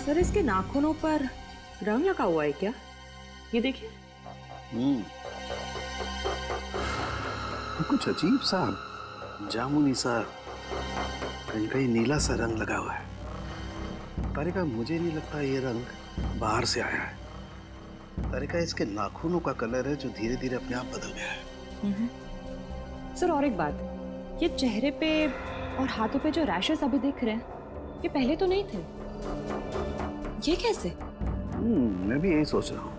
Sir इसके नाखूनों पर रंग लगा हुआ है क्या? ये देखिए। कुछ अजीब सा जामुनी सा, कहीं कहीं नीला सा रंग लगा हुआ है। तारिका, मुझे नहीं लगता ये रंग बाहर से आया है। तारिका, इसके नाखूनों का कलर है जो धीरे धीरे अपने आप बदल गया है। सर और एक बात, ये चेहरे पे और हाथों पे जो रैशेस अभी दिख रहे हैं, ये पहले तो नहीं थे। ये कैसे? मैं भी यही सोच रहा हूँ।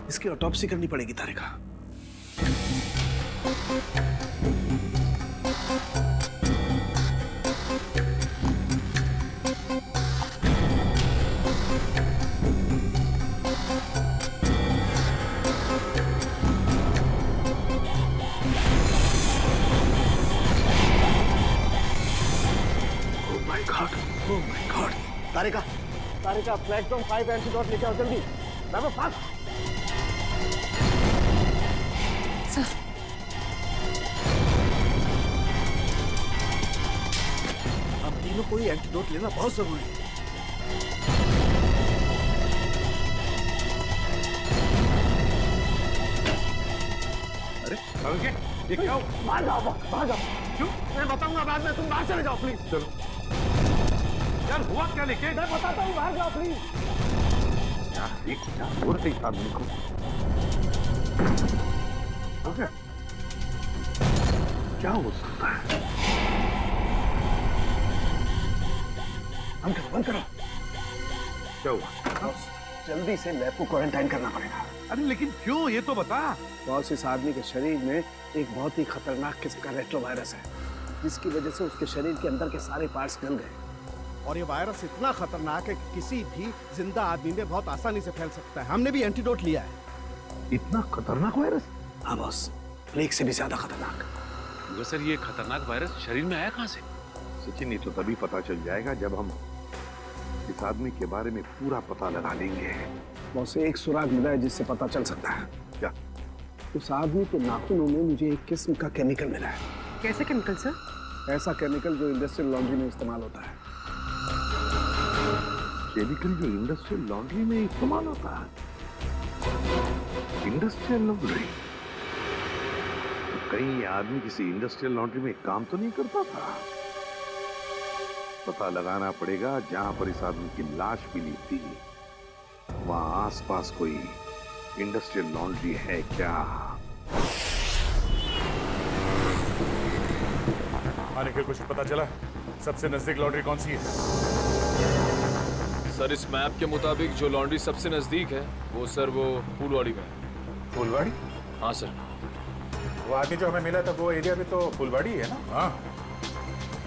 इसकी ऑटोप्सी करनी पड़ेगी तारिका। Oh my God! Tarika, Tarika, platform 5 antidote लेके आओ जल्दी। बाबा फास्ट। सर, अब तीनों को ही एंटीडोट लेना बहुत जरूरी है। अरे ये क्या हो? बाहर जाओ, बाहर जाओ। क्यों? मैं बताऊंगा बाद में, तुम बाहर चले जाओ प्लीज। चलो यार, हुआ क्या लेके? मैं बताता हूँ, बाहर जाओ प्लीज। यार एक क्या हो रहा है इस आदमी को? हो गया? क्या हो सकता है? बंद करो, बंद करो। क्या हुआ? जल्दी से लैब को क्वारंटाइन करना पड़ेगा। अरे लेकिन क्यों, ये तो बता। बॉस, इस आदमी के शरीर में एक बहुत ही खतरनाक किस्म का रेट्रोवायरस है, जिसकी वजह से उसके शरीर के अंदर के सारे पार्ट्स गल गए। और ये वायरस इतना खतरनाक है कि किसी भी जिंदा आदमी में बहुत आसानी से फैल सकता है। हमने भी एंटीडोट लिया है। इतना खतरनाक वायरस? हाँ बॉस, प्लेग से भी ज्यादा खतरनाक। मगर सर, ये खतरनाक वायरस शरीर में आया कहाँ से? सचिन, ये तो तभी पता चल जाएगा जब हम इस आदमी के बारे में पूरा पता लगा लेंगे। बॉस, एक सुराग मिला है जिससे पता चल सकता है। क्या? उस आदमी के नाखूनों में मुझे एक किस्म का केमिकल मिला है। कैसे केमिकल सर? ऐसा केमिकल जो इंडस्ट्रियल लॉन्ड्री में इस्तेमाल होता है। केमिकल जो इंडस्ट्रियल लॉन्ड्री में इस्तेमाल होता है? Industrial laundry? तो कहीं ये आदमी किसी इंडस्ट्रियल लॉन्ड्री में काम तो नहीं करता था? पता लगाना पड़ेगा जहां पर इस आदमी की लाश मिली थी, वहां आसपास कोई इंडस्ट्रियल लॉन्ड्री है क्या? आने के कुछ पता चला? सबसे नजदीक लॉन्ड्री कौन सी है? सर, इस मैप के मुताबिक जो लॉन्ड्री सबसे नजदीक है वो फूलवाड़ी में है। फूलवाड़ी? हाँ सर। वो आदमी जो हमें मिला था वो एरिया भी तो फूलवाड़ी है ना? हाँ,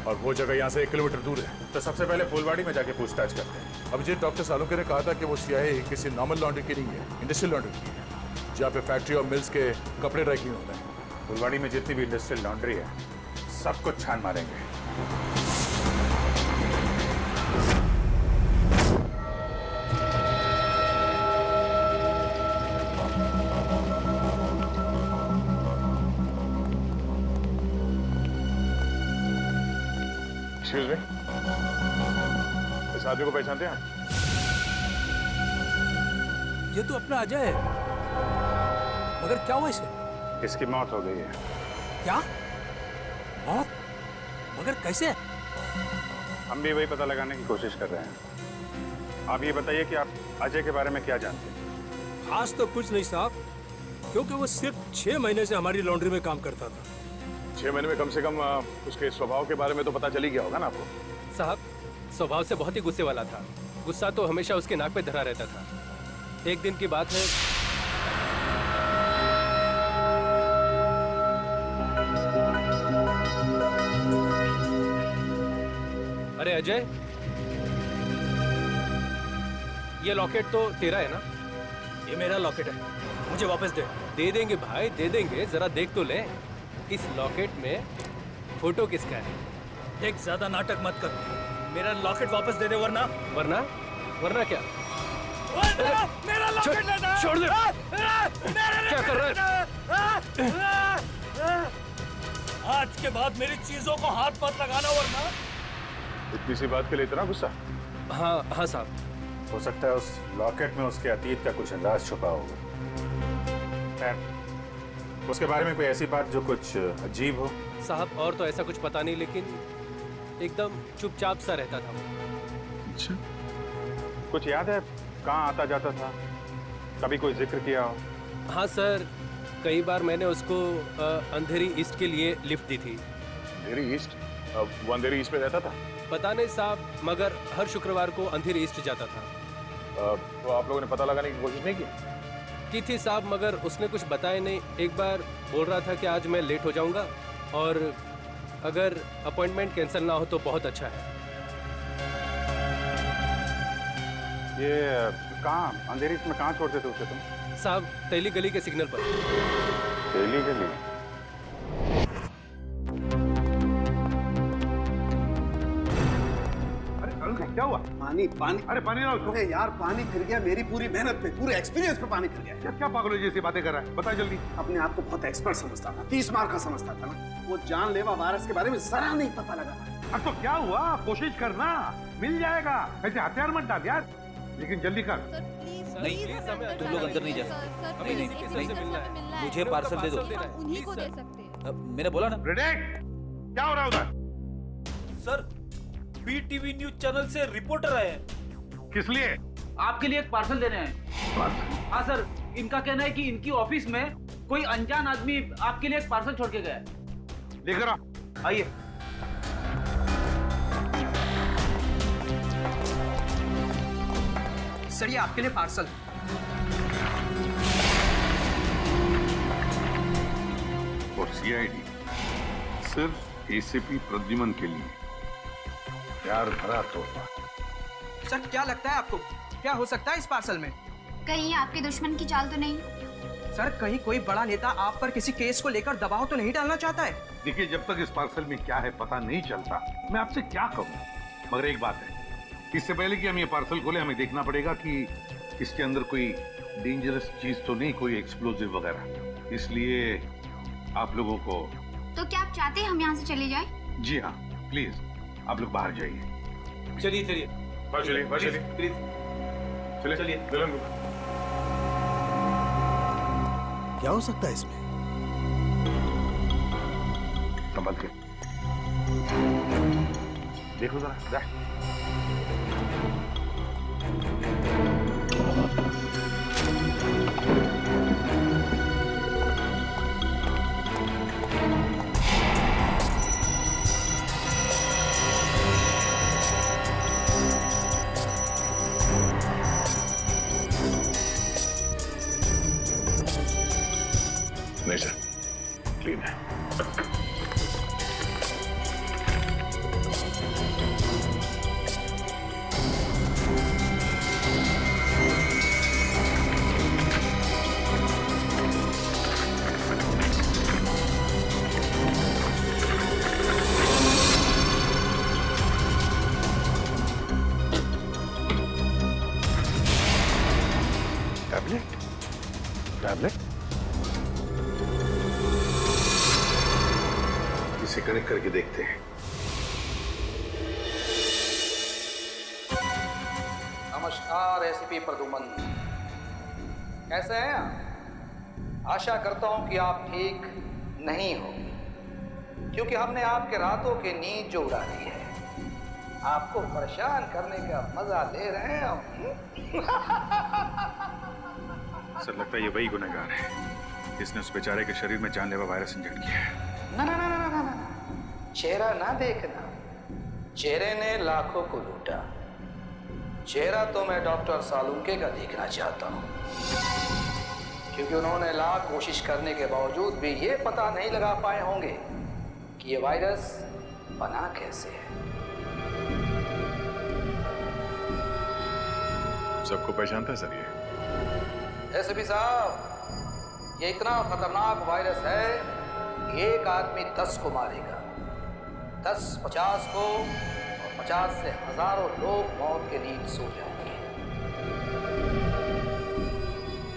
और वो जगह यहाँ से 1 किलोमीटर दूर है। तो सबसे पहले फूलवाड़ी में जाके पूछताछ करते हैं। अब जी डॉक्टर सालुंके ने कहा था कि वो सीआईए किसी नॉर्मल लॉन्ड्री की नहीं है, इंडस्ट्रियल लॉन्ड्री की है, जहाँ पे फैक्ट्री और मिल्स के कपड़े ड्राई क्लीन होता है। फूलवाड़ी में जितनी भी इंडस्ट्रियल लॉन्ड्री है, सब कुछ छान मारेंगे। एक्सक्यूज मी, इस आदमी को पहचानते हैं आप? ये तो अपना अजय है, मगर क्या हुआ इसे? इसकी मौत हो गई है। क्या मौत? मगर कैसे? हम भी वही पता लगाने की कोशिश कर रहे हैं। आप ये बताइए कि आप अजय के बारे में क्या जानते हैं? खास तो कुछ नहीं साहब, क्योंकि वो सिर्फ 6 महीने से हमारी लॉन्ड्री में काम करता था। 6 महीने में कम से कम उसके स्वभाव के बारे में तो पता चल ही गया होगा ना आपको? साहब, स्वभाव से बहुत ही गुस्से वाला था। गुस्सा तो हमेशा उसके नाक पे धरा रहता था। एक दिन की बात है, अरे अजय, ये लॉकेट तो तेरा है ना? ये मेरा लॉकेट है, मुझे वापस दे। दे देंगे भाई, दे देंगे, जरा देख तो ले। इस लॉकेट में फोटो किसका है? देख, ज्यादा नाटक मत कर, मेरा लॉकेट वापस दे दे, वरना वरना क्या? मेरा लॉकेट लेना! छोड़ दे! क्या कर रहे हैं? आज के बाद मेरी चीजों को हाथ मत लगाना, वरना। इतनी सी बात के लिए इतना गुस्सा? हाँ हाँ साहब। हो सकता है उस लॉकेट में उसके अतीत का कुछ अंदाज छुपा होगा। खैर, उसके बारे में कोई ऐसी बात जो कुछ अजीब हो? साहब और तो ऐसा कुछ पता नहीं, लेकिन एकदम चुपचाप सा रहता था वो। अच्छा, कुछ याद है कहाँ आता जाता था? कभी कोई जिक्र किया हो? हाँ सर, कई बार मैंने उसको अंधेरी ईस्ट के लिए लिफ्ट दी थी। अंधेरी ईस्ट? वो अंधेरी ईस्ट पे रहता था? पता नहीं साहब, मगर हर शुक्रवार को अंधेरी ईस्ट जाता था। तो आप लोगों ने पता लगाने की कोशिश नहीं की थी साहब, मगर उसने कुछ बताया नहीं। एक बार बोल रहा था कि आज मैं लेट हो जाऊंगा और अगर अपॉइंटमेंट कैंसिल ना हो तो बहुत अच्छा है। ये कहाँ अंधेरी ईस्ट में कहाँ छोड़ते थे उसे तुम? साहब, तेली गली के सिग्नल पर। तेली गली? क्या हुआ? पानी पानी। अरे पानी ना अरे यार पानी फिर गया, मेरी पूरी मेहनत पे, पूरे एक्सपीरियंस पे पानी फिर गया। यार क्या पागल जैसी बातें कर रहा है? बता जल्दी। अपने आप को बहुत एक्सपर्ट समझता था, 30 मार का समझता था ना। वो जानलेवा वायरस के बारे में जरा नहीं पता लगा। अब तो क्या हुआ, कोशिश करना, मिल जाएगा। ऐसे हथियार मत डाल यार, लेकिन जल्दी कर। नहीं, तुम लोग अंदर नहीं जा सकते। नहीं, नहीं, मुझे पार्सल दे दो। उन्हीं को दे सकते हैं। मैंने बोला ना। प्रेडिक्ट, क्या हो रहा है उधर? सर, बीटीवी न्यूज चैनल से रिपोर्टर आए हैं। किस लिए? आपके लिए एक पार्सल देने हैं। हाँ सर, इनका कहना है कि इनकी ऑफिस में कोई अनजान आदमी आपके लिए एक पार्सल छोड़ के गया है। लेकर आओ। आइए। सर, ये आपके लिए पार्सल। और सीआईडी सिर्फ एसीपी प्रद्युमन के लिए प्यार भरा तोहफा। सर, क्या लगता है आपको, क्या हो सकता है इस पार्सल में? कहीं आपके दुश्मन की चाल तो नहीं? सर, कहीं कोई बड़ा नेता आप पर किसी केस को लेकर दबाव तो नहीं डालना चाहता है? देखिए, जब तक इस पार्सल में क्या है पता नहीं चलता, मैं आपसे क्या कहूँ। मगर एक बात है, इससे पहले कि हम ये पार्सल खोले, हमें देखना पड़ेगा कि इसके अंदर कोई डेंजरस चीज तो नहीं, कोई एक्सप्लोजिव वगैरह। इसलिए आप लोगों को। तो क्या आप चाहते हैं हम यहाँ से चले जाएं? जी हाँ, प्लीज आप लोग बाहर जाइए। चलिए चलिए प्लीज चलिए। दुल्हन को क्या हो सकता है इसमें? संभल के देखो जरा, जा। नहीं सर, क्लीन है। टैबलेट? टैबलेट? इसे कनेक्ट करके देखते हैं। नमस्कार एसीपी प्रद्युमन, कैसे हैं आप? आशा करता हूं कि आप ठीक नहीं हो, क्योंकि हमने आपके रातों की नींद जो उड़ा दी है, आपको परेशान करने का मजा ले रहे हैं हम। सर, लगता है ये वही गुनहगार है जिसने उस बेचारे के शरीर में जानलेवा वायरस इंजेक्ट किया है। ना ना ना ना ना ना, चेहरा ना देखना, चेहरे ने लाखों को लूटा। चेहरा तो मैं डॉक्टर सालुंके का देखना चाहता हूँ, क्योंकि उन्होंने लाख कोशिश करने के बावजूद भी ये पता नहीं लगा पाए होंगे कि ये वायरस बना कैसे है। सबको पहचानता है सर ये? एसपी साहब, ये इतना खतरनाक वायरस है कि एक आदमी 10 को मारेगा, 10 50 को, और 50 से हजारों लोग मौत के नींद सो जाएंगे,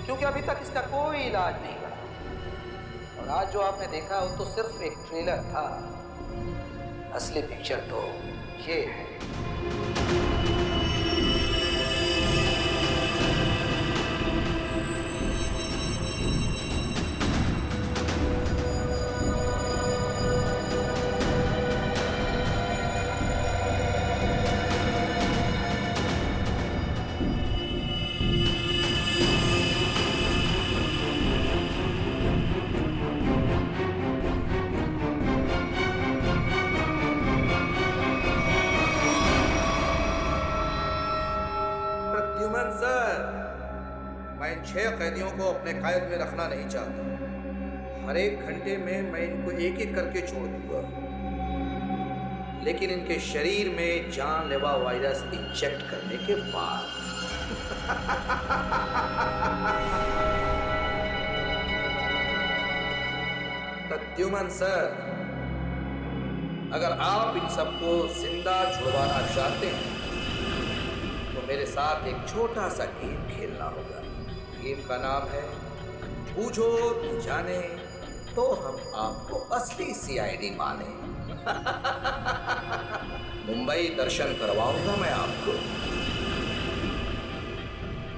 क्योंकि अभी तक इसका कोई इलाज नहीं बना। और आज जो आपने देखा वो तो सिर्फ एक ट्रेलर था, असली पिक्चर तो ये है। इन 6 कैदियों को अपने कायद में रखना नहीं चाहता। हर एक घंटे में मैं इनको एक एक करके छोड़ दूंगा, लेकिन इनके शरीर में जानलेवा वायरस इंजेक्ट करने के बाद। प्रद्युमन सर, अगर आप इन सबको जिंदा छुड़वाना चाहते हैं तो मेरे साथ एक छोटा सा गेम खेलना होगा। गेम का नाम है बूझो तू जाने तो हम आपको असली सीआईडी माने। मुंबई दर्शन करवाऊंगा मैं आपको।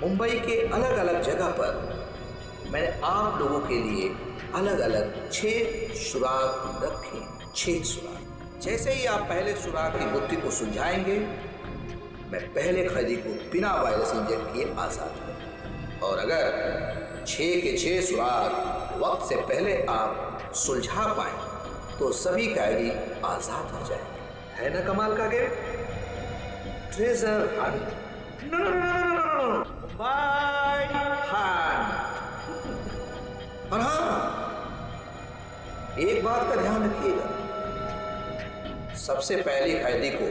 मुंबई के अलग अलग जगह पर मैंने आप लोगों के लिए अलग अलग 6 सुराग रखे। 6 सुराग। जैसे ही आप पहले सुराग की गुत्थी को सुलझाएंगे, मैं पहले कैदी को बिना वायरस इंजेक्ट किए आजाद करूंगा। और अगर 6 के 6 सुराग वक्त से पहले आप सुलझा पाए तो सभी कैदी आजाद हो जाएंगे। है ना कमाल का game? Treasure hunt. No, by hand. और हाँ, एक बात का ध्यान रखिएगा, सबसे पहले कैदी को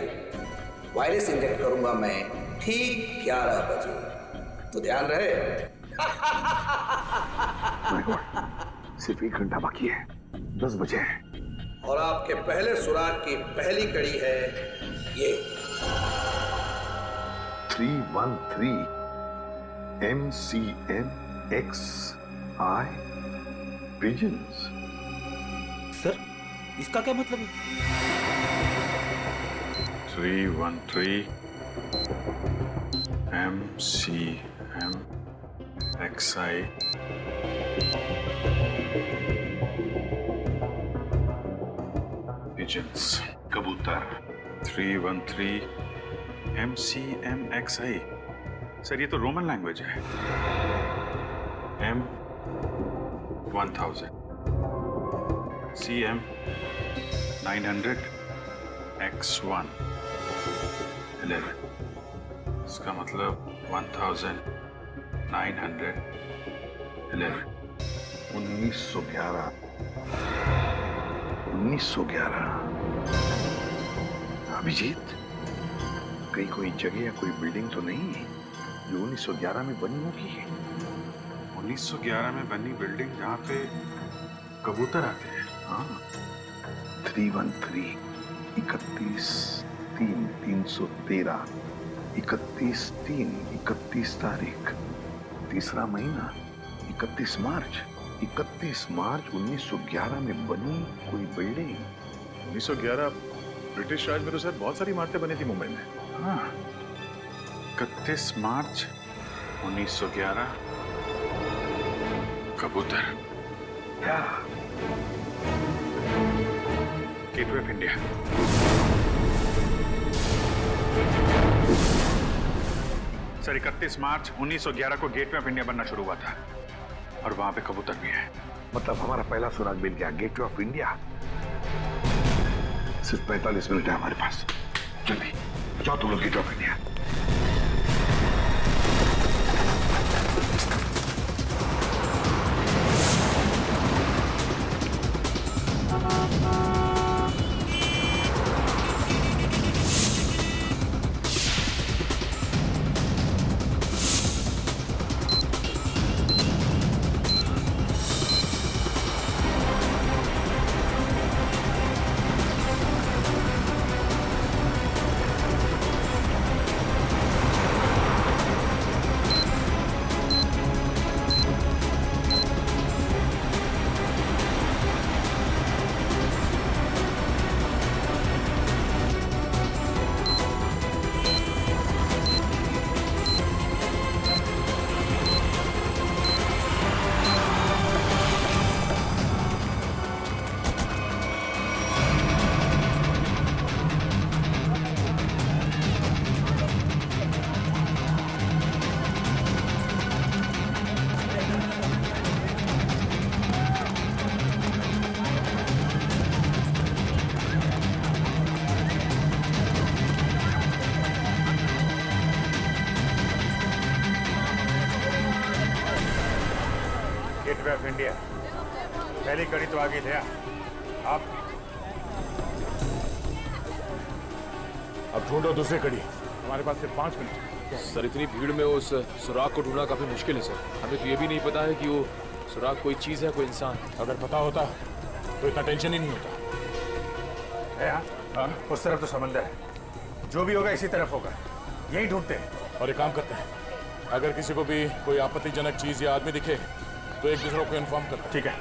वायरस इंजेक्ट करूंगा मैं ठीक 11 बजे। तो ध्यान रहे। माय गॉड, सिर्फ 1 घंटा बाकी है, 10 बजे है। और आपके पहले सुराग की पहली कड़ी है ये 313 MCM XI Pigeons। सर, इसका क्या मतलब है? 313 MCM XI Pigeons। कबूतर। 313 MCM XI। सर ये तो रोमन लैंग्वेज है। M 1000 CM 900 X1 11। इसका मतलब 1911। 1911। 1911। अभिजीत, कहीं कोई जगह या कोई बिल्डिंग तो नहीं है जो 1911 में बनी होगी? 1911 में बनी बिल्डिंग जहाँ पे कबूतर आते हैं। हाँ, 313 31/3/313 31/3 31 तारीख, तीसरा महीना 31 मार्च 31 मार्च 1911 में बनी कोई बिल्डिंग। 1911 ब्रिटिश राज में तो सर बहुत सारी इमारतें बनी थी मुंबई में। हाँ, 31 मार्च 1911 कबूतर। क्या? Gateway of India. सर 31 मार्च 1911 को गेटवे ऑफ इंडिया बनना शुरू हुआ था और वहां पे कबूतर भी है। मतलब हमारा पहला सुराग मिल गया, गेटवे ऑफ इंडिया। सिर्फ 45 मिनट है हमारे पास। जल्दी जाओ तुम लोग gateway of India. Gateway of India. पहली कड़ी तो आगे थे आप। अब ढूंढो दूसरी कड़ी। हमारे पास सिर्फ 5 मिनट। सर इतनी भीड़ में उस सुराग को ढूंढना काफी मुश्किल है सर। हमें तो ये भी नहीं पता है कि वो सुराग कोई चीज है कोई इंसान। अगर पता होता तो इतना टेंशन ही नहीं होता है। हाँ, उस तरफ तो समंदर है, जो भी होगा इसी तरफ होगा, यही ढूंढते हैं। और एक काम करते हैं, अगर किसी को भी कोई आपत्तिजनक चीज या आदमी दिखे तो एक दूसरे को इन्फॉर्म करते हैं। ठीक है,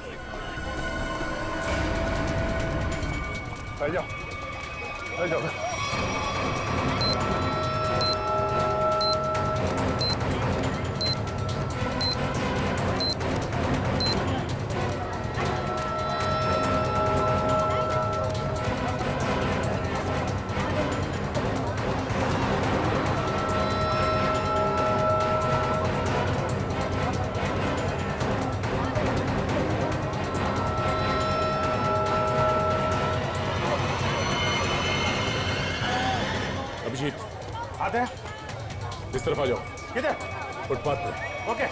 चल जाओ, चल जाओ। अभिजीत, आते हैं, इस तरफ आ जाओ। किधर? फुटपाथ पे। ओके।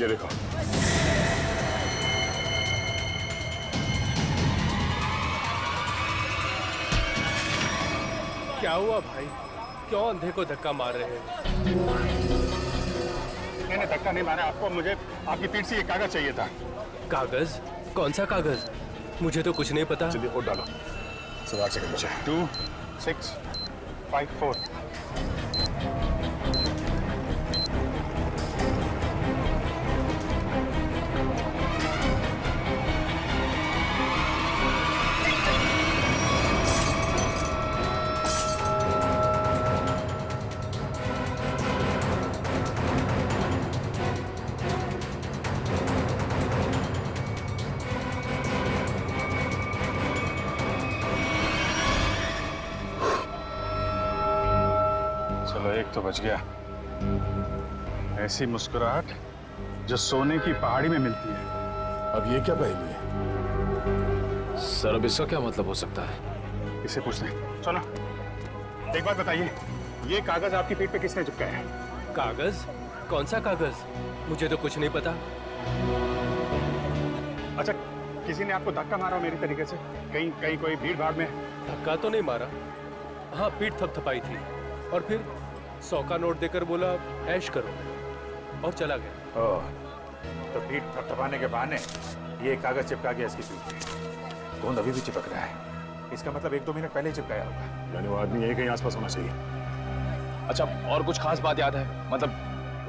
ये देखो। क्या हुआ भाई? क्यों अंधे को धक्का मार रहे हैं? मैंने धक्का नहीं मारा आपको, मुझे आपकी पीठ से ये कागज चाहिए था। कागज? कौन सा कागज? मुझे तो कुछ नहीं पता। जल्दी वोट डालो। सवाल से मुझे 2 6 5 4। चलो एक तो बच गया। ऐसी मुस्कुराहट जो सोने की पहाड़ी में मिलती है। अब ये क्या पहेली है? सर अब इसका क्या मतलब हो सकता है? इसे पूछते हैं। चलो एक बात बताइए, ये कागज आपकी पीठ पे किसने चिपकाया है? कागज? कौन सा कागज? मुझे तो कुछ नहीं पता। अच्छा, किसी ने आपको धक्का मारा मेरी तरीके से? कहीं कहीं कोई भीड़ भाड़ में? धक्का तो नहीं मारा। हाँ, पीठ थपथपाई थी और फिर 100 का नोट देकर बोला ऐश करो और चला गया। ओह, तो पीठ थपथपाने के बहाने ये कागज चिपका गया इसकी पीठ पे। गोंद अभी भी चिपक रहा है, इसका मतलब 1-2 मिनट पहले चिपकाया होगा। यानी वो आदमी यही कहीं आसपास होना चाहिए। अच्छा, और कुछ खास बात याद है? मतलब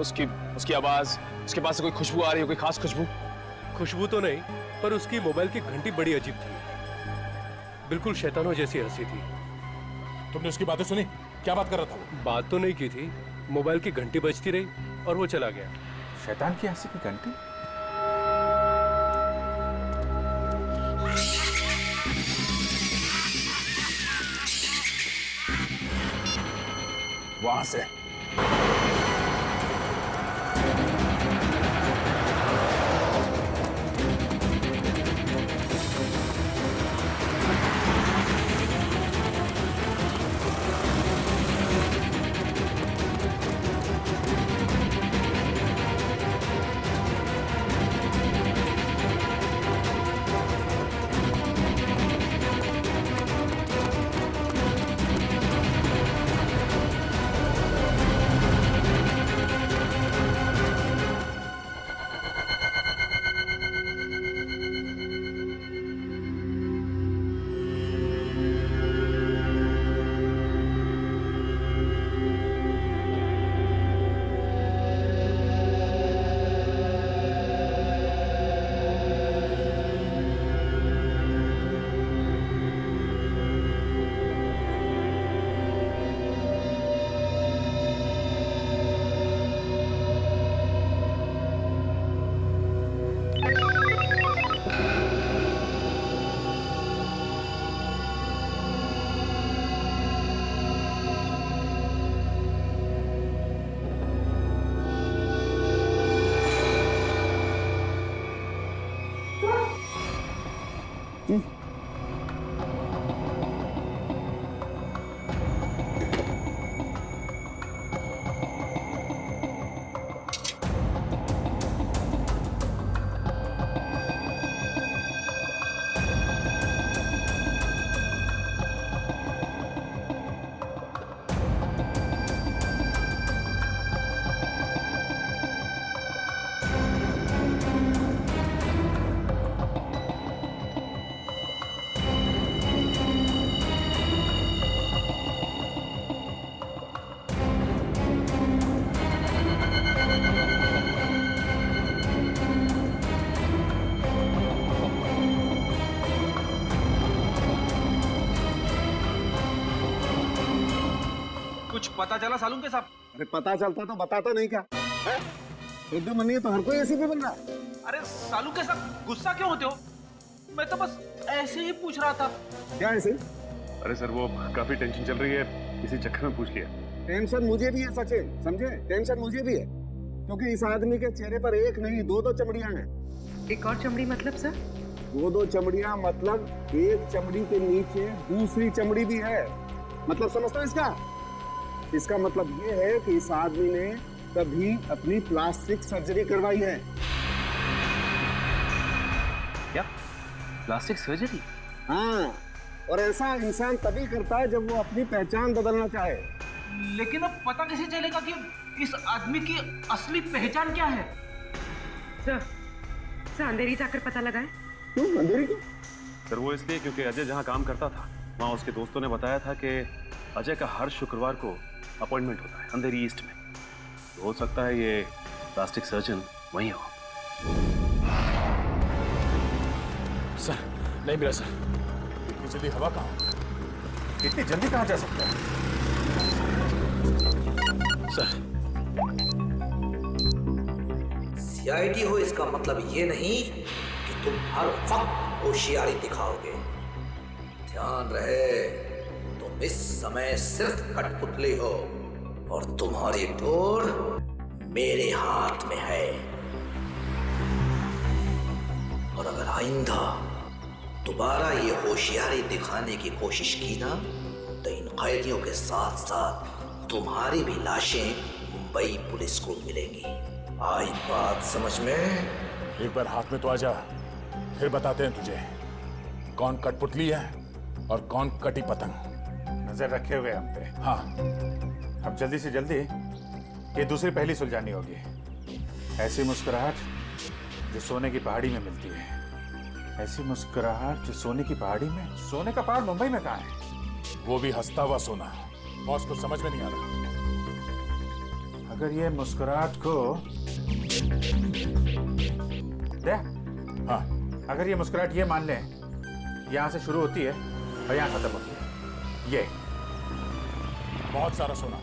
उसकी आवाज, उसके पास से कोई खुशबू आ रही हो, कोई खास खुशबू? खुशबू तो नहीं, पर उसकी मोबाइल की घंटी बड़ी अजीब थी, बिल्कुल शैतानों जैसी हंसी थी। तुमने उसकी बातें सुनी? क्या बात कर रहा था वो? बात तो नहीं की थी, मोबाइल की घंटी बजती रही और वो चला गया। शैतान की हंसी की घंटी? वहां से पता चला सालून के साहब? अरे पता चलता तो बताता नहीं क्या है? एकदम मनी तो हर कोई एसीपी बन रहा है। अरे सालू के साथ गुस्सा क्यों होते हो? मैं तो बस ऐसे ही पूछ रहा था। क्या ऐसे? अरे सर वो काफी टेंशन चल रही है, इसी चक्कर में पूछ लिया। टेंशन मुझे भी है सचिन, समझे? टेंशन मुझे भी है क्योंकि इस आदमी के चेहरे पर एक नहीं दो चमड़ियां हैं। एक और चमड़ी मतलब सर? दो चमड़ियां मतलब एक चमड़ी के नीचे दूसरी चमड़ी भी है। मतलब समझते हो इसका? इसका मतलब ये है कि इस आदमी ने कभी अपनी प्लास्टिक सर्जरी करवाई है। क्या? Plastic surgery? हाँ, और ऐसा इंसान तभी करता है जब वो अपनी पहचान बदलना चाहे। लेकिन अब पता कैसे चलेगा कि इस आदमी की असली पहचान क्या है? सर अंधेरी जाकर पता लगाए। क्यों अंधेरी क्यों? सर वो इसलिए क्योंकि अजय जहाँ काम करता था वहाँ उसके दोस्तों ने बताया था कि अजय का हर शुक्रवार को अपॉइंटमेंट होता है अंधेरी ईस्ट में। तो हो सकता है ये प्लास्टिक सर्जन वहीं हो। सर नहीं मिला सर। इतनी जल्दी हवा कहाँ? इतनी जल्दी कहाँ जा सकता है? सर सीआईडी हो इसका मतलब ये नहीं कि तुम हर वक्त होशियारी दिखाओगे। ध्यान रहे तुम इस समय सिर्फ कठपुतली हो और तुम्हारी डोर मेरे हाथ में है। और अगर आइंदा दोबारा ये होशियारी दिखाने की कोशिश की ना तो इन कैदियों के साथ साथ तुम्हारी भी लाशें मुंबई पुलिस को मिलेंगी। आई बात समझ में? एक बार हाथ में तो आ जा, फिर बताते हैं तुझे कौन कठपुतली है और कौन कटी पतंग। नजर रखे हुए हम पे। हाँ, अब जल्दी से जल्दी ये दूसरी पहली सुलझानी होगी। ऐसी मुस्कुराहट जो सोने की पहाड़ी में मिलती है। ऐसी मुस्कुराहट जो सोने की पहाड़ी में। सोने का पहाड़ मुंबई में कहाँ है? वो भी हंसता हुआ सोना। बॉस को समझ में नहीं आ रहा। अगर ये मुस्कुराहट को दे, हाँ, अगर ये मुस्कुराहट ये मान ले यहाँ से शुरू होती है और यहाँ खत्म होती है। ये बहुत सारा सोना।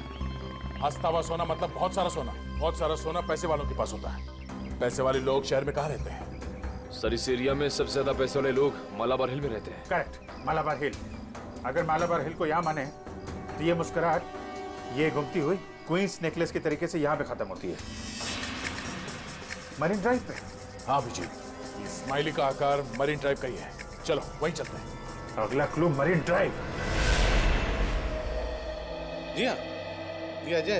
हंसता हुआ सोना मतलब बहुत सारा सोना। बहुत सारा सोना पैसे वालों के पास होता है। पैसे वाले लोग शहर में कहाँ रहते हैं? सर इस एरिया में सबसे ज्यादा पैसे वाले लोग मालाबार हिल में रहते हैं। करेक्ट, मालाबार हिल। अगर मालाबार हिल को यहाँ माने तो ये मुस्कुराहट ये घूमती हुई क्वींस नेकलेस के तरीके से यहाँ पे खत्म होती है, मरीन ड्राइव पे। हाँ अभिजीत, ये स्माइली का आकार मरीन ड्राइव का ही है। चलो वहीं चलते हैं। अगला क्लू मरीन ड्राइव। जी हाँ, ये अजय,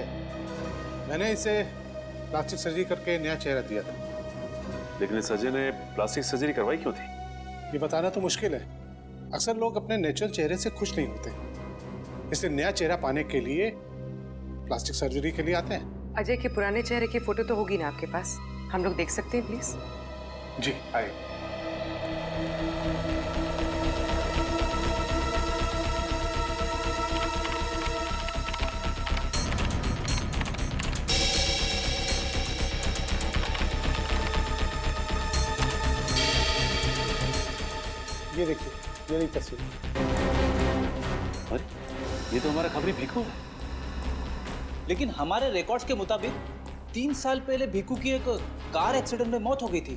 मैंने इसे प्लास्टिक सर्जरी करके नया चेहरा दिया था। लेकिन इस अजय ने प्लास्टिक सर्जरी करवाई क्यों थी? ये बताना तो मुश्किल है। अक्सर लोग अपने नेचुरल चेहरे से खुश नहीं होते, इसलिए नया चेहरा पाने के लिए प्लास्टिक सर्जरी के लिए आते हैं। अजय के पुराने चेहरे की फोटो तो होगी ना आपके पास? हम लोग देख सकते हैं प्लीज? जी आए। ये देखिए, ये रही तस्वीर। अरे ये तो हमारा खबरी भिखू है। लेकिन हमारे रिकॉर्ड्स के मुताबिक 3 साल पहले भिखू की एक कार एक्सीडेंट में मौत हो गई थी।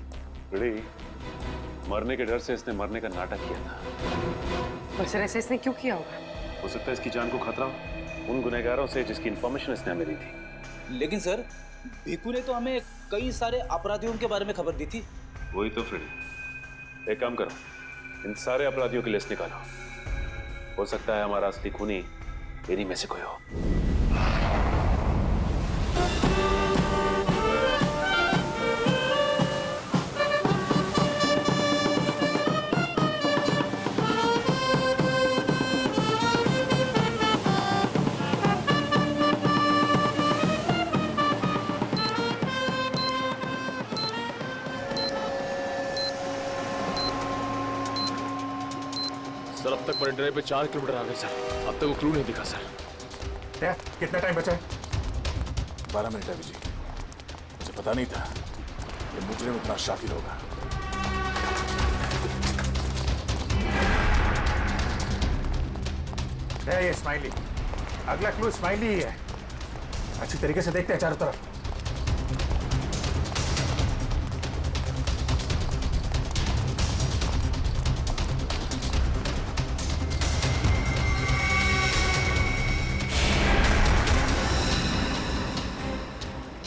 मरने के डर से इसने मरने का नाटक किया था। और सर ऐसे इसने क्यों किया होगा? हो सकता है इसकी जान को खतरा हो उन गुनहगारों से जिसकी इंफॉर्मेशन इसने हमें दी थी। लेकिन सर भिखू ने तो हमें कई सारे अपराधियों के बारे में खबर दी थी। वही तो फ्रेडी, एक काम करो, इन सारे अपराधियों की लिस्ट निकालो। हो सकता है हमारा असली खूनी इन्हीं में से कोई हो। सर अब तक मरीन ड्राइव पे 4 किलोमीटर आ गए सर। अब तक वो क्लू नहीं दिखा सर। क्या? कितना टाइम बचा है? 12 मिनट है अभिजीत। मुझे पता नहीं था कि मुजरिम इतना शातिर होगा। ये स्माइली, अगला क्लू स्माइली ही है। अच्छी तरीके से देखते हैं चारों तरफ।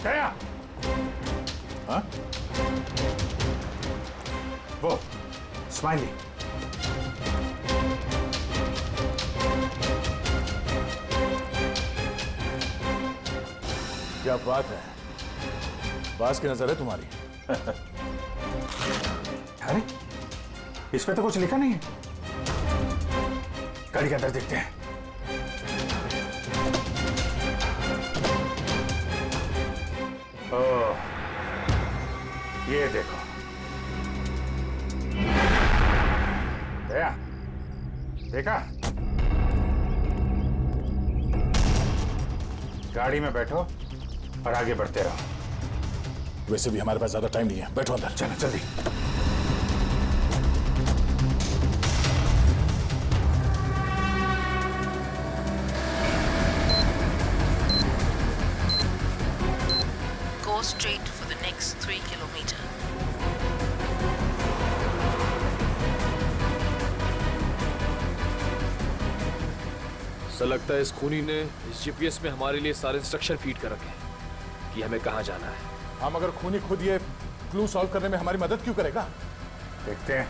गया। हाँ? वो स्माइली। क्या बात है, बास की नजर है तुम्हारी। अरे इस पे तो कुछ लिखा नहीं है। गाड़ी के अंदर देखते हैं। ओह, ये देखो। दया, देखा? गाड़ी में बैठो और आगे बढ़ते रहो। वैसे भी हमारे पास ज्यादा टाइम नहीं है, बैठो अंदर। चलो जल्दी। Go straight for the next 3 kilometers. ऐसा लगता है इस खूनी ने इस जीपीएस में हमारे लिए सारे इंस्ट्रक्शन फीड कर रखे हैं कि हमें कहाँ जाना है। हम अगर खूनी खुद ये क्लू सॉल्व करने में हमारी मदद क्यों करेगा? देखते हैं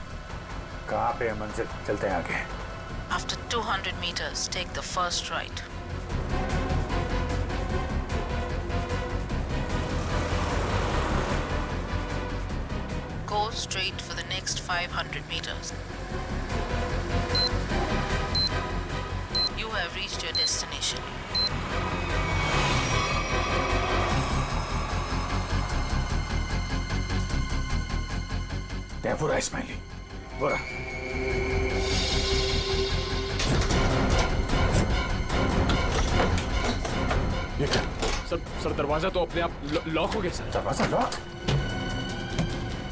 कहाँ पे है मंजिल। चलते हैं आगे। After 200 meters, take the first right. Go straight for the next 500 meters. You have reached your destination. क्या पूरा स्माइली? पूरा। ये क्या? सर दरवाजा तो अपने आप लॉक हो गया सर। दरवाजा लॉक?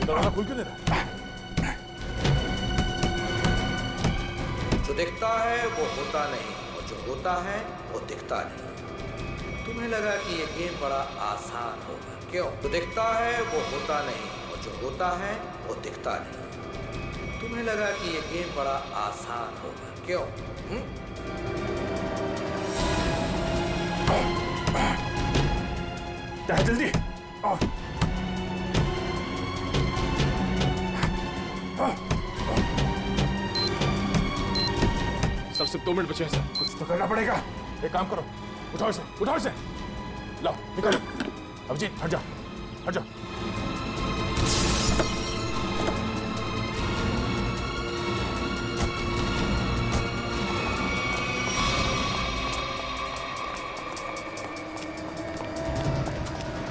दरवाजा खुल क्यों नहीं रहा? जो दिखता है वो होता नहीं और जो होता है वो दिखता नहीं। तुम्हें लगा कि ये गेम बड़ा आसान होगा, क्यों? जो दिखता है वो होता नहीं और जो होता है वो दिखता नहीं। तुम्हें लगा कि ये गेम बड़ा आसान होगा, क्यों? जल्दी। सर सिर्फ 2 मिनट बचे हैं सर। कुछ तो करना पड़ेगा। एक काम करो, उठाओ इसे, उठाओ इसे। लाओ, निकलो। अभिजीत, हट जाओ, हट जाओ।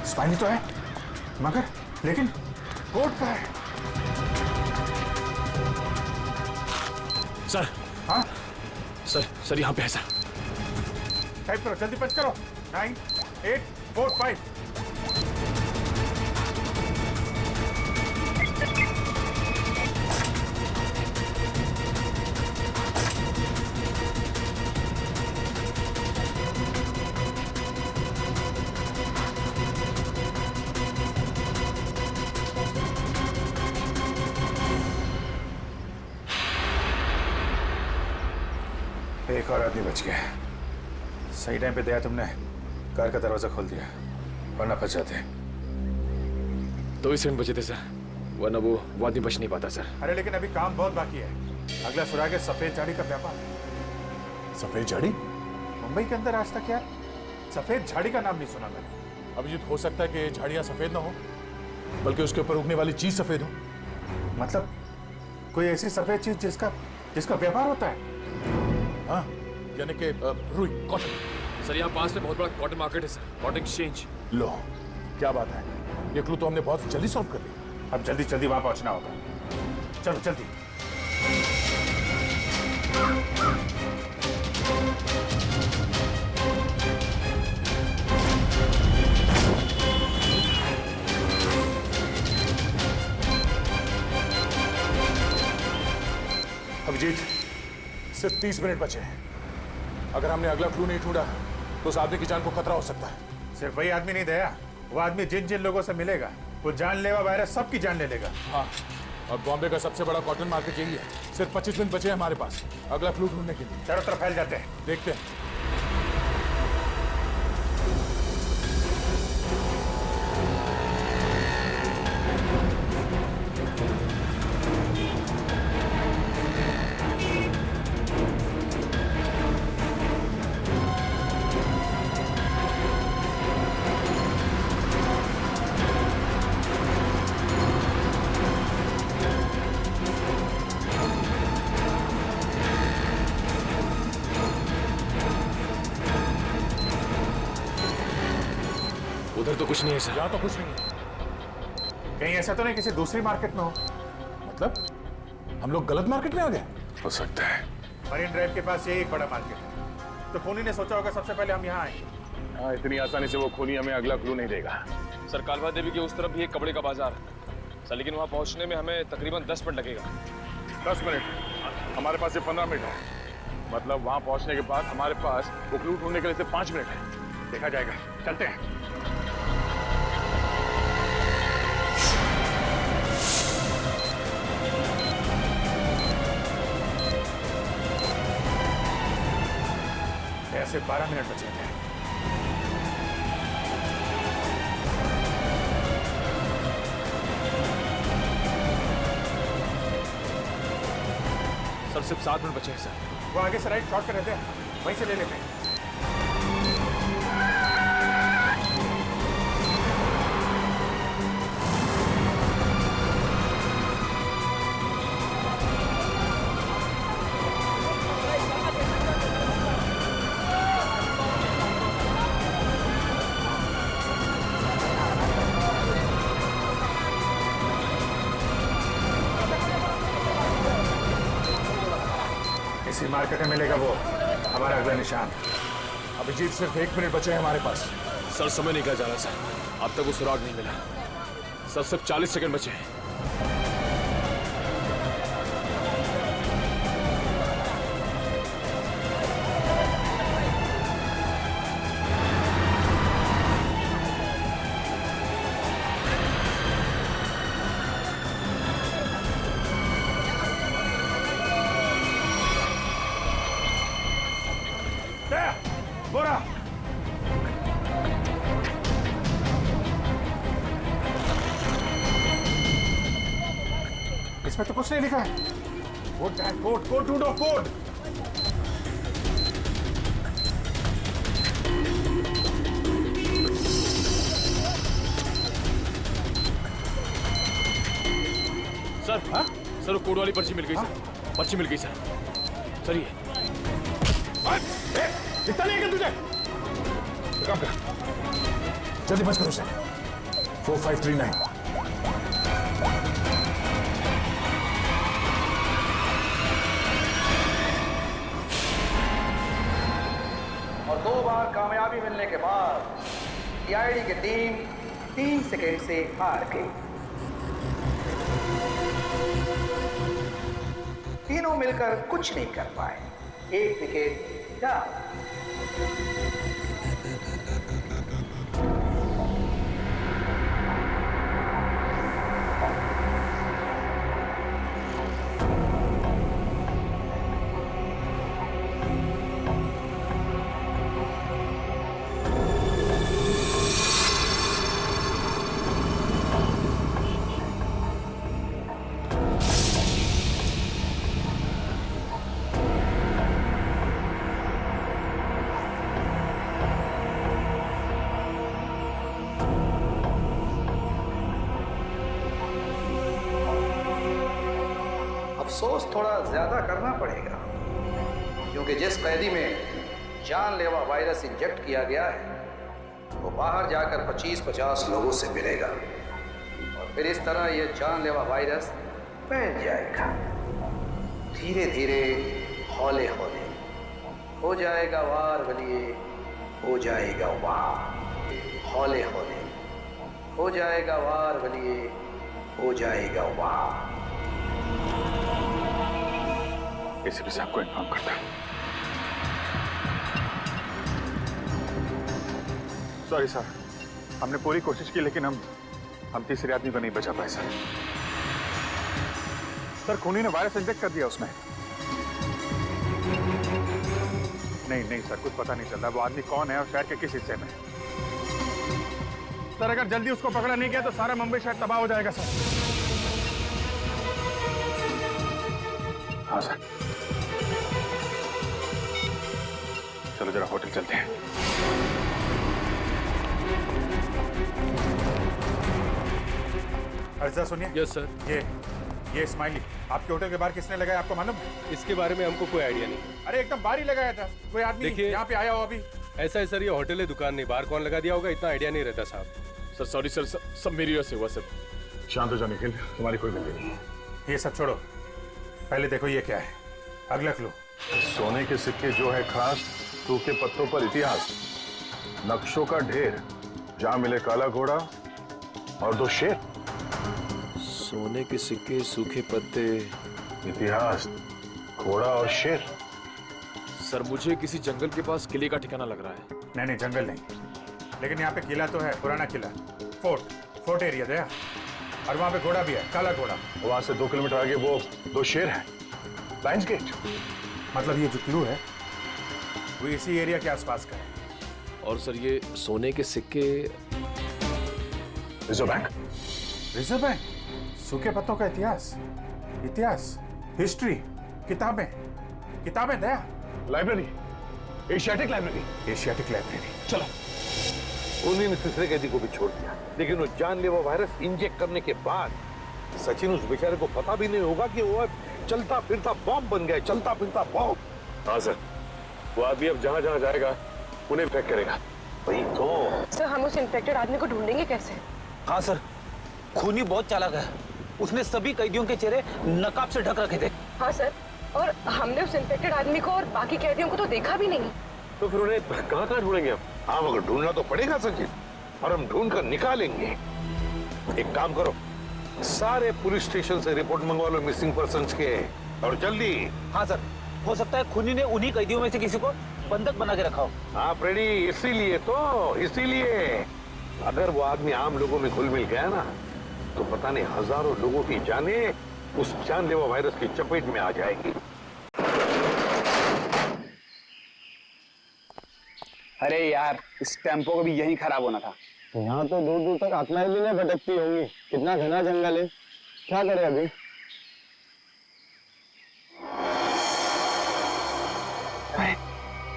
स्माइली तो है, मगर लेकिन कोर्ट का है। सर। हाँ? सर यहाँ पे है सर। टाइप करो, जल्दी पंच करो। 9, 8, 4, 5। एक और आदमी बच गया। सही टाइम पे दया तुमने कार का दरवाजा खोल दिया, वरना फंस जाते। 2 सेकंड बचे थे सर, वरना वो आदमी बच नहीं पाता सर। अरे लेकिन अभी काम बहुत बाकी है। अगला सुराग है सफेद झाड़ी का व्यापार। सफेद झाड़ी? मुंबई के अंदर आज तक यार सफेद झाड़ी का नाम नहीं सुना मैंने। अभिजीत, हो सकता है कि झाड़ियाँ सफेद ना हो, बल्कि उसके ऊपर उगने वाली चीज सफेद हो। मतलब कोई ऐसी सफेद चीज जिसका व्यापार होता है? हाँ, यानी कि रुई, कॉटन। सर यहाँ पास में बहुत बड़ा कॉटन मार्केट है सर, कॉटन एक्सचेंज। लो, क्या बात है, ये क्लू तो हमने बहुत जल्दी सॉल्व कर लिया। अब जल्दी जल्दी वहां पहुंचना होगा। चलो जल्दी। अभिजीत, सिर्फ 30 मिनट बचे हैं। अगर हमने अगला क्लू नहीं ढूंढा तो उस आदमी की जान को खतरा हो सकता है। सिर्फ वही आदमी नहीं दया, वो आदमी जिन जिन लोगों से मिलेगा वो जानलेवा वायरस सबकी जान ले लेगा। हाँ, और बॉम्बे का सबसे बड़ा कॉटन मार्केट यही है। सिर्फ 25 मिनट बचे हैं हमारे पास अगला क्लू ढूंढने के लिए। चारों तरफ फैल जाते हैं, देखते हैं। उधर तो कुछ नहीं है सर। यहाँ तो कुछ नहीं है। कहीं ऐसा तो नहीं किसी दूसरी मार्केट में हो? मतलब हम लोग गलत मार्केट में आ गए? हो सकता है। मरीन ड्राइव के पास यही एक बड़ा मार्केट है, तो खूनी ने सोचा होगा सबसे पहले हम यहाँ आएंगे। हाँ, इतनी आसानी से वो खूनी हमें अगला क्लू नहीं देगा। सर, कालवा देवी के उस तरफ भी एक कपड़े का बाजार है सर, लेकिन वहाँ पहुँचने में हमें तकरीबन 10 मिनट लगेगा। 10 मिनट? हमारे पास सिर्फ 15 मिनट है। मतलब वहाँ पहुँचने के बाद हमारे पास वो क्लू ढूंढने के लिए सिर्फ 5 मिनट है। देखा जाएगा, चलते हैं। ऐसे 12 मिनट बचे थे। सर, सिर्फ 7 मिनट बचे हैं सर। वो आगे से राइट शॉर्ट कर रहते हैं, वहीं से ले लेते हैं। इसी मार्केट में मिलेगा वो हमारा अगला निशान। अभिजीत, सिर्फ 1 मिनट बचे हैं हमारे पास। सर, समय निकल जा रहा सर, अब तक वो सुराग नहीं मिला सर। सिर्फ 40 सेकंड बचे हैं। बोरा इसमें तो कुछ नहीं लिखा है। कोड कोड ढूंढो, कोड। सर, हाँ? सर, वो कोड वाली पर्ची मिल गई सर। पर्ची मिल गई सर। सर, ये इतना नहीं है तुझे? काम कर, जल्दी बच करो उसे। 4539। और 2 बार कामयाबी मिलने के बाद सीआईडी की टीम 3 सेकेंड से हार गई। तीनों मिलकर कुछ नहीं कर पाए। 1 विकेट डाउन। अफसोस थोड़ा ज्यादा करना पड़ेगा, क्योंकि जिस कैदी में जानलेवा वायरस इंजेक्ट किया गया है वो बाहर जाकर 25-50 लोगों से मिलेगा और फिर इस तरह ये जानलेवा वायरस फैल जाएगा। धीरे धीरे, हौले हौले हो जाएगा वार बलिए, हो जाएगा वार। हौले हौले हो जाएगा वार बलिए, हो जाएगा वार। एसीपी साहब को इन्फॉर्म करता है। सॉरी सर, हमने पूरी कोशिश की लेकिन हम तीसरे आदमी को नहीं बचा पाए सर। सर खूनी ने वायरस इंजेक्ट कर दिया उसमें। नहीं सर, कुछ पता नहीं चल रहा वो आदमी कौन है और शहर के किस हिस्से में। सर अगर जल्दी उसको पकड़ा नहीं गया तो सारा मुंबई शहर तबाह हो जाएगा सर। हाँ सर, चलो जरा होटल चलते हैं। अर्जा सुनिए। Yes sir. ये स्माइली आपके होटल के बाहर किसने लगाया आपको मालूम है? इसके बारे में हमको कोई आइडिया नहीं। अरे एकदम बाहर ही लगाया था, कोई आदमी यहाँ पे आया हो अभी? ऐसा है सर, ये होटल है, दुकान नहीं, बाहर कौन लगा दिया होगा इतना आइडिया नहीं रहता साहब। सर सॉरी सर, सब मेरी वजह से हुआ सर। शांत हो जाओ निखिल, तुम्हारी कोई गलती नहीं है। ये सब छोड़ो, पहले देखो ये क्या है। अगला क्लू। सोने के सिक्के जो है खास, सूखे पत्तों पर इतिहास, नक्शों का ढेर, जहां मिले काला घोड़ा और 2 शेर। सोने के सिक्के, सूखे पत्ते, इतिहास, घोड़ा और शेर। सर मुझे किसी जंगल के पास किले का ठिकाना लग रहा है। नहीं जंगल नहीं, लेकिन यहाँ पे किला तो है, पुराना किला, फोर्ट एरिया दया। और वहाँ पे घोड़ा भी है, काला घोड़ा। वहां से 2 किलोमीटर आगे वो 2 शेर हैं, लाइन्स गेट। मतलब ये जो क्लू है वो इसी एरिया के आसपास का है। और सर ये सोने के सिक्के, रिजर्व बैंक। रिजर्व बैंक, सूखे पत्तों का इतिहास, हिस्ट्री, किताबें दया। Library, Asiatic library. चलो। खूनी ने तीसरे कैदी को भी छोड़ दिया, लेकिन वो जानलेवा वायरस इंजेक्ट करने के बाद सचिन उस बेचारे को पता भी नहीं होगा कि वो चलता फिरता बॉम्ब बन गया, चलता फिरता बॉम्ब। हाँ सर, वो आदमी अब जहां जहां जाएगा उन्हें इन्फेक्ट करेगा। वही तो। सर हम उस इन्फेक्टेड आदमी को ढूंढेंगे कैसे? हाँ सर, खूनी बहुत चालाक है, उसने सभी कैदियों के चेहरे नकाब से ढक रखे थे। हाँ सर, और हमने उस इन्फेक्टेड आदमी को और बाकी कैदियों को तो देखा भी नहीं। तो फिर उन्हें कहाँ ढूंढेंगे हम? हाँ मगर ढूंढना तो पड़ेगा सचिन, और हम ढूंढ कर निकालेंगे। एक काम करो, सारे पुलिस स्टेशन से रिपोर्ट मंगवा लो मिसिंग पर्सन्स के, और जल्दी। हाँ सर, हो सकता है खूनी ने उन्हीं कैदियों में से किसी को बंधक बना के रखा हो। हाँ फ्रेडी, इसीलिए अगर वो आदमी आम लोगों में घुल मिल गया ना, तो पता नहीं हजारों लोगों की जानें उस जानलेवा वायरस की चपेट में आ जाएगी। अरे यार, इस टेम्पो को भी यहीं खराब होना था। यहाँ तो दूर दूर तक आत्माएं भी नहीं भटकती होंगी, कितना घना जंगल है। क्या करें अभी?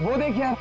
वो देख यार।